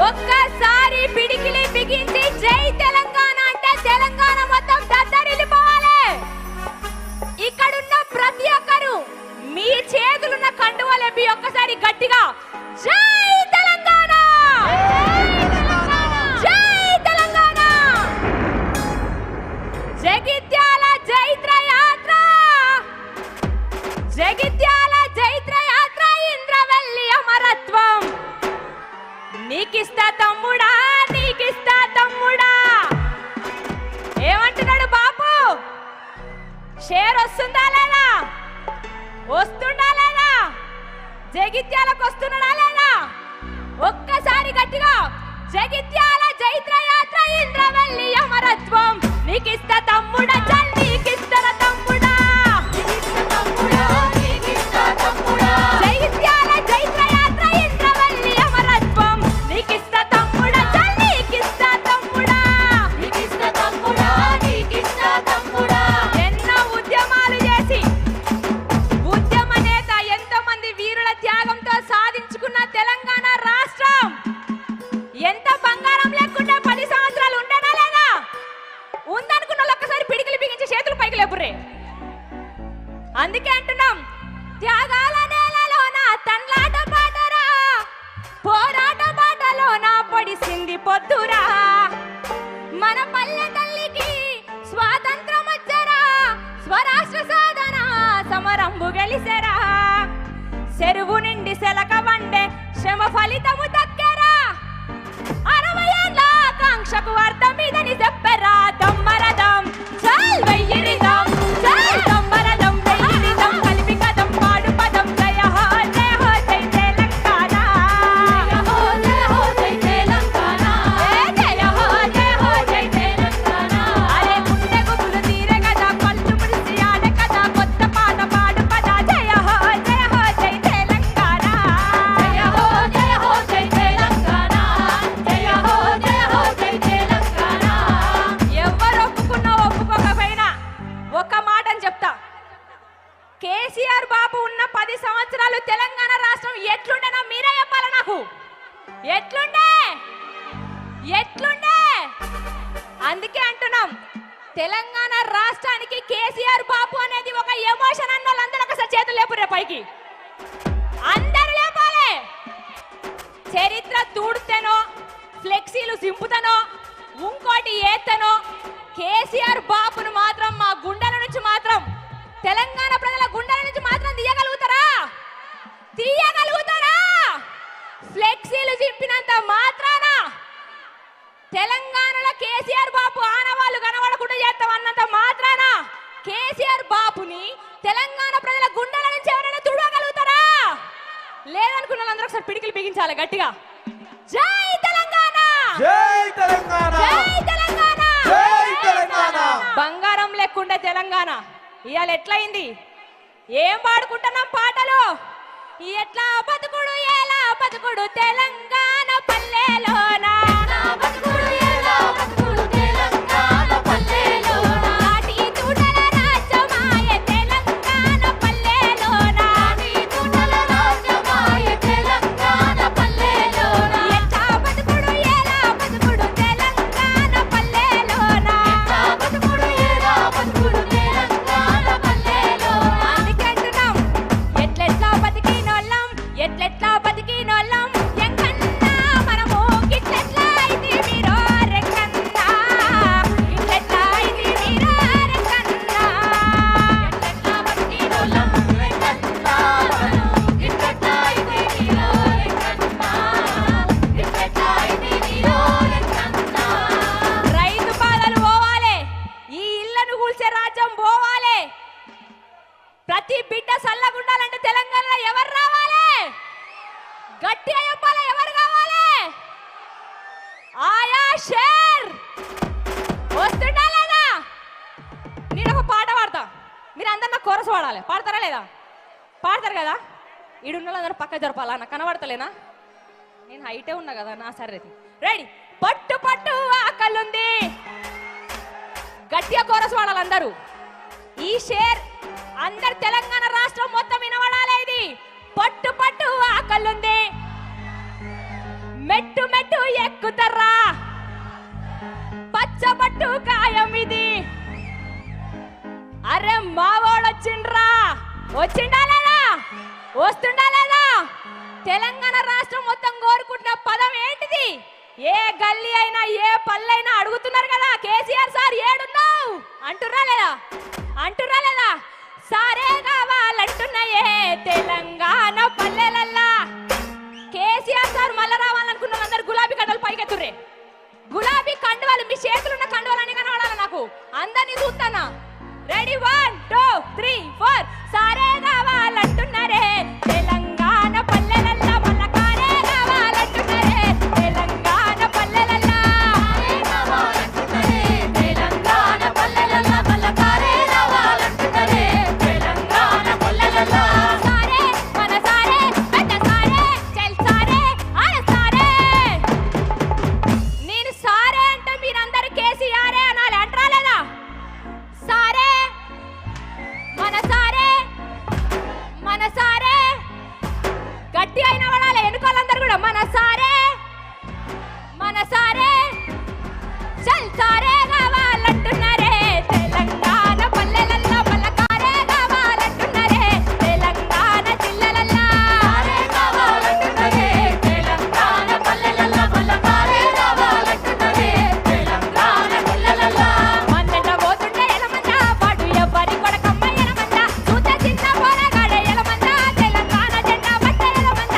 ఒక్కసారి పిడికిలి బిగించి జై తెలంగాణ అంటే తెలంగాణ మొత్తం దద్దరిల్లిపోవాలి. ఇక్కడున్న ప్రతి ఒక్కరు మీ చేతులున్న కండువలేపి ఒక్కసారి గట్టిగా జై తెలంగాణ, జై తెలంగాణ. జగిత్యాల జైత్ర యాత్ర, జగిత్యాల జైత్ర యాత్ర, ఇంద్రవెల్లి అమరత్వం. నీకిస్తా తమ్ముడా, నీకిస్తా తమ్ముడా. ఏమంటున్నాడు బాపు? షేర్ వస్తుందా లేదా? వస్తుందా లేదా? జగిత్యాలకు వస్తున్నాడా లేదా? ఒక్కసారి గట్టిగా జగిత్యాల జైత్ర యాత్ర, ఇంద్రవెల్లి అమరత్వం. నీకిస్తా తమ్ముడా, చల్ నీకిస్తా తమ్ముడా. జగిత్యాల జైత్ర యాత్ర, ఇంద్రవెల్లి అమరత్వం. నీకిస్తా తమ్ముడా, చల్ నీకిస్తా తమ్ముడా. ఎన్నో ఉద్యమాలు చేసి ఉద్యమ నేత ఎంతో మంది వీరుల త్యాగంతో సాధించుకున్న తెలంగాణ రాష్ట్రం ఎంత బంగారం లేకుండా 10 సంవత్సరాలు ఉండనా లేదా? ఉందనుకున్న వాళ్ళు ఒక్కసారి పిడికిలి బిగించి చేతులు పైకి లేపుర్రే. అందుకే అంటున్నాం, త్యాగాల నేలలోన తన్లాట పాటరా, పోరాట బాటలోన పొడిసింది పొద్దురా. మన పల్లె తల్లికి స్వాతంత్రం వచ్చరా, స్వరాష్ట్ర సాధన సమరంబు గెలిసెరా. చెరువు నిండి సెలక వండే శ్రమ ఫలితము దక్కరా. 60 ఏళ్ళ ఆకాంక్షకు అర్థం ఇదని చెప్పరా. దమ్మరదం చల్ వెయ్యిరిదం, చల్ దమ్మరదం వెయ్యిరిదం, కలిపి కదం పాడు పదం. జయ హో జయ హో జై తెలంగాణ, జయ హో జయ హో జై తెలంగాణ, జయ హో జయ హో జై తెలంగాణ. అరే గుండె గుబులు తీరే కదా, పళ్ళు ముడిసి ఆడే కదా, కొత్త పాట పాడు పద. జయ హో జయ హో జై తెలంగాణ, జయ హో జయ హో జై తెలంగాణ, జయ హో జయ హో జై తెలంగాణ. ఎవరు ఒప్పుకున్నా ఒప్పుకోకపోయినా ఒక మాటని చెప్తా, కేసీఆర్ బాబు ఉన్న 10 సంవత్సరాలు తెలంగాణ రాష్ట్రం ఎట్లుండేనా మీరే చెప్పాలి నాకు. ఎట్లుండే ఎట్లుండే? అందుకే అంటున్నాం, తెలంగాణ రాష్ట్రానికి కేసీఆర్ బాబు అనేది ఒక ఎమోషన్ అన్న వాళ్ళందరూ ఒకసారి చేతులు లేపురే పైకి. అందరూ లేపాలి. చరిత్ర తూడుతేనో, ఫ్లెక్సీలు సింపుతనో, ఇంకోటి ఏతనో, కేసీఆర్ బాబును మాత్రం మా గుండెల నుంచి మాత్రం, తెలంగాణ ప్రజల గుండెల నుంచి మాత్రం తీయగలుగుతారా? తీయగలుగుతారా? ఫ్లెక్సీలు చింపినంత మాత్రాన తెలంగాణలో కేసీఆర్ బాబు ఆనవాళ్ళు కనబడకుండా చేస్తామన్నంత మాత్రాన కేసీఆర్ బాబుని తెలంగాణ ప్రజల గుండెల నుంచి ఎవరైనా తుడగలుగుతారా? లేదనుకున్న వాళ్ళందరూ ఒకసారి పిడికిలు బిగించాలి గట్టిగా. జై తెలంగాణ, జై తెలంగాణ, జై తెలంగాణ, జై తెలంగాణ. బంగారం లేకుండా తెలంగాణ ఇవాళ ఎట్లయింది? ఏం పాడుకుంటున్నాం పాటలు? ఎట్లా బతుకుడు ఎలా బతుకుడు తెలంగాణ పల్లెలోన, నాటి తూటల రాజ్యమాయ తెలంగాణ పల్లెలోన, ఎట్లా బతుకుడు ఎలా బతుకుడు తెలంగాణ పల్లెలోన. అందుకే అంటున్నాం, ఎట్లెట్లా బతికినోళ్ళం, ఎట్లెట్లా బతికినోళ్ళం, ఎంకన్నా మనము గిట్లెట్లా అయితే మీరో రెక్కన్నా, ఇట్లెట్లా అయితే మీరో రెక్కన్నా. ఎట్లెట్లా బతికినోళ్ళం, ఎట్లెట్లా మనము గిట్లెట్లా అయితే మీరో రెక్కన్నా, ఇట్లెట్లా అయితే మీరో రెక్కన్నా. రైతు పాలన పోవాలి, ఈ ఇళ్లను కూల్చే రాజ్యం పోవాలి. ప్రతి బిడ్డ సల్లగుండాలంటే తెలంగాణలో ఎవరు రావాలి? గట్టిగా చెప్పాలి, ఎవరు కావాలి? ఆయా షేర్ వస్తుందా లేదా? నేను ఒక పాట పాడతా, మీరు అందరు నాకు కోరస్ పాడాలి. పాడతారా లేదా? పాడతారు కదా? ఈడున్న వాళ్ళందరూ పక్క జరపాలా? నాకు కనబడతలేనా? నేను హైటే ఉన్నా కదా. నా సరే రెడీ. పట్టు పట్టు ఆకలుంది, గట్టిగా కోరస్ పాడాలి అందరూ. ఈ షేర్ అందరు తెలంగాణ రాష్ట్రం మొత్తం వినబడాలి. ఇది పట్టు పట్టు ఆకలుంది, మెట్టు మెట్టు ఎక్కుతారా పచ్చబట్టు కాయం ఇది అరే మావోడు వచ్చిండ్రా వచ్చిండా లేదా వస్తుండా లేదా తెలంగాణ రాష్ట్రం మొత్తం కోరుకుంటున్న పదం ఏంటిది ఏ గల్లీ అయినా ఏ పల్లెైనా అడుగుతున్నారు కదా కేసీఆర్ సార్ ఏడున్నావు అంటుర్రా లేదా సారే కావాలంటున్నాయే తెలంగాణ పల్లెలల్లా కేసీఆర్ సార్ మళ్ళా రావాలనుకున్న అందరు గులాబీ కండలు పైకెత్తుర్రే గులాబీ కండువాలు మీ చేతులున్న కండువాలని కనబడాలి నాకు అందరినీ చూస్తానా రెడీ 1 2 3 4 సారే కావాలంటున్నారే తెలంగాణ పల్లెలల్లా మళ్ళా కారే కావాలంటున్నారే తెలంగాణ పల్లెలల్లా తెలంగాణ పల్లెలల్లా మళ్ళా కారే కావాలంటున్నారే తెలంగాణ పల్లెలల్లా సారే మన సారే పెద్ద సారే చెల్ సారే ఆడ సారే నేను సారే అంటే మీరందరూ కేసీఆరే అనాలి అంటారా లేదా సారే మన సారే గట్టి అయిన వాడాలి ఎన్నుకోవాలందరూ కూడా మన సారే చల్ సారే కావాలంటున్నారే తెలంగాణ పల్లెలల్లా మళ్ళ కారే కావాలంటున్నారే తెలంగాణ జిల్లలల్లా కావాలంటున్నారే తెలంగాణ పల్లెలల్లా మళ్ళ కారే కావాలంటున్నారే తెలంగాణ జిల్లలల్లా మందట పోతుంటే ఎలమంద వాడు ఎవ్వరి కొడకమ్మ ఎలమంద చూత చిన్న పోరగాడే ఎలమంద తెలంగాణ జెండా పట్ట ఎలమంద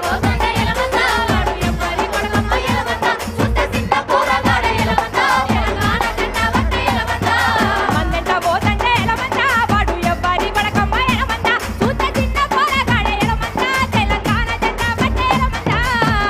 పోతుంటే ఎలమంద వాడు ఎవ్వరి కొడకమ్మ ఎలమంద చూత చిన్న పోరగాడే ఎలమంద తెలంగాణ జెండా పట్ట ఎలమంద మందట పోతుంటే ఎలమంద వాడు ఎవ్వరి కొడకమ్మ ఎలమంద చూత చిన్న పోరగాడే ఎలమంద తెలంగాణ జెండా పట్ట ఎలమంద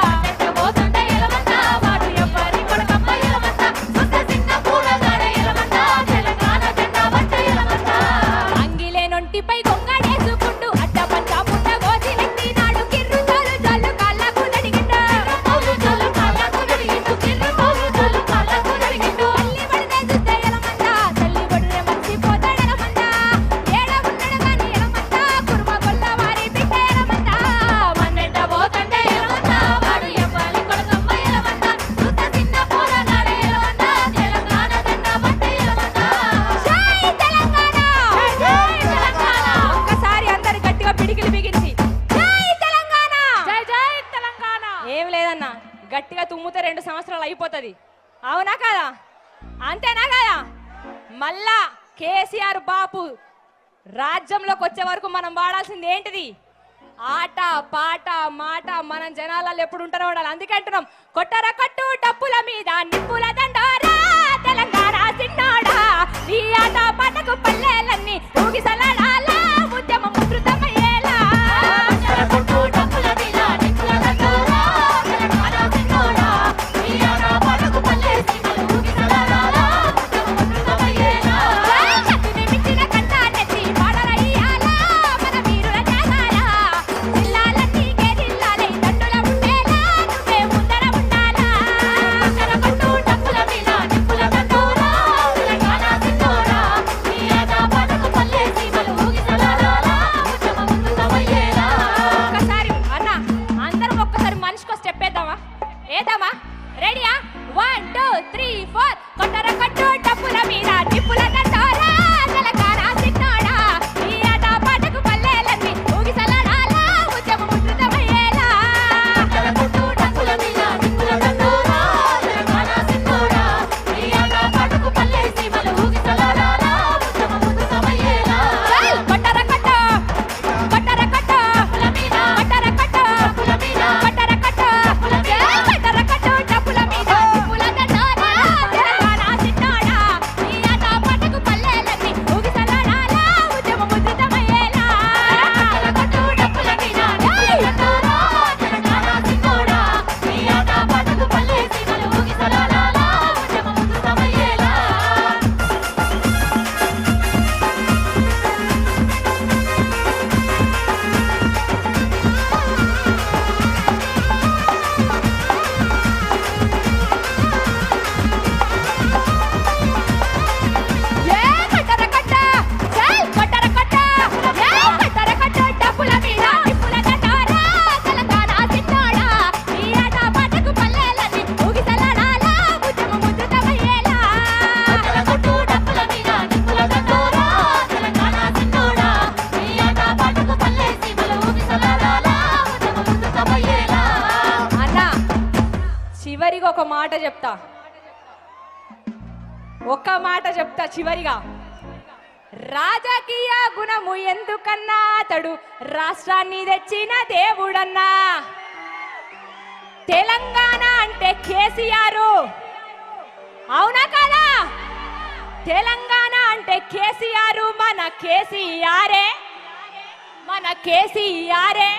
మందట పోతుంటే ఎలమంద వాడు ఎవ్వరి కొడకమ్మ ఎలమంద చూత చిన్న పోరగాడే ఎలమంద తెలంగాణ జెండా పట్ట ఎలమంద అంగిలే నొంటిపై గొంగడేసుకుంటూ అడ్డ పంచ పుట్ట గోసిలెత్తినాడు కిర్రు తోలు జల్లు కాళ్ళకు నడిగిండు తోలు జల్లు కాళ్ళకు నడిగిండు కిర్రు తోలు జల్లు కాళ్ళకు నడిగిండు తల్లి పడితే చూస్తే ఎలమంద తల్లి పడితే మర్చిపోతాడు ఎలమంద ఏడ ఉన్నాడు గాని ఎలమంద కుర్మ గొల్ల వారి బిడ్డ ఎలమంద మన్నెంట పోతుంటే ఎలమంద వాడు ఎవ్వాలి కొడకమ్మ ఎలమంద చూత చిన్న పోరగాడే ఎలమంద తెలంగాణ జెండా పట్ట ఎలమంద జై తెలంగాణ ఒక్కసారి అందరు గట్టిగా పిడికిలి బిగించి జై తెలంగాణ జై తెలంగాణ ఏం లేదన్నా గట్టిగా తుమ్ముతే 2 సంవత్సరాలు అయిపోతుంది అవునా కదా అంతేనా కదా మళ్ళా కేసీఆర్ బాపు రాజ్యంలోకి వచ్చే వరకు మనం వాడాల్సింది ఏంటిది ఆట పాట మాట మనం జనాలలో ఎప్పుడు ఉంటారో ఉండాలి అందుకే అంటున్నాం కొట్టర కట్టు డప్పుల మీద నిప్పుల దండోరా తెలంగాణ సిన్నోడా ఈ ఆట పాటకు పల్లెలన్నీ ఊగిసలాడాలా ఉద్యమం ఉధృతమయ్యేలా కొట్టర కట్టు డప్పుల మీద నిప్పుల దండోరా తెలంగాణ సిన్నోడా ఈ ఆట పాటకు పల్లెలన్నీ ఊగిసలాడాలా ఉద్యమం ఉధృతమయ్యేలా శక్తిని మించిన కన్నానెత్తి పాడరయ్యాలా మన వీరుల త్యాగాల జిల్లాలన్నీ గెరిల్లాలై దండుల ఉండేలా నువ్వే ముందర ఉండాలా కొట్టర కట్టు డప్పుల మీద నిప్పుల దండోరా తెలంగాణ సిన్నోడా ఈ ఆట పాటకు పల్లెలన్నీ ఊగిసలాడాలా ఉద్యమం ఉధృతమయ్యేలా ఒక్కసారి అన్న అందరం ఒక్కసారి మనిషికో స్టెప్ వేద్దామా ఏద్దామా రెడీయా 1 2 3 4 కొట్టర కట్టు డప్పుల మీద నిప్పుల దండోరా తెలంగాణ సిన్నోడా ఈ ఆట పాటకు పల్లెలన్నీ ఊగిసలాడాలా ఉద్యమం ఉధృతమయ్యేలా కొట్టర కట్టు డప్పుల మీద నిప్పుల దండోరా తెలంగాణ సిన్నోడా ఈ ఆట పాటకు పల్లెలన్నీ ఊగిసలాడాలా ఉద్యమం ఉధృతమయ్యేలా కొట్టర కట్టు డప్పుల మీద కొట్టర కట్టు డప్పుల మీద కొట్టర కట్టు డప్పుల మీద కొట్టర కట్టు డప్పుల మీద నిప్పుల దండోరా తెలంగాణ సిన్నోడా ఈ ఆట పాటకు చివరిగా ఒక మాట చెప్తా, ఒక్క మాట చెప్తా చివరిగా. రాజకీయ గుణము ఎందుకన్నా అతడు రాష్ట్రాన్ని తెచ్చిన దేవుడన్నా. తెలంగాణ అంటే కేసీఆర్, అవునా కదా? తెలంగాణ అంటే కేసీఆర్, మన కేసీఆరే, మన కేసీఆరే.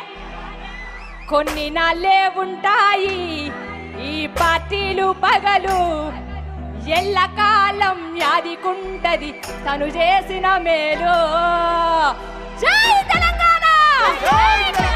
కొన్ని నాళ్ళే ఉంటాయి ఈ పార్టీలు పగలు, ఎల్లకాలం యాదికుంటది తను చేసిన మేలు. జై తెలంగాణ! జై తెలంగాణ!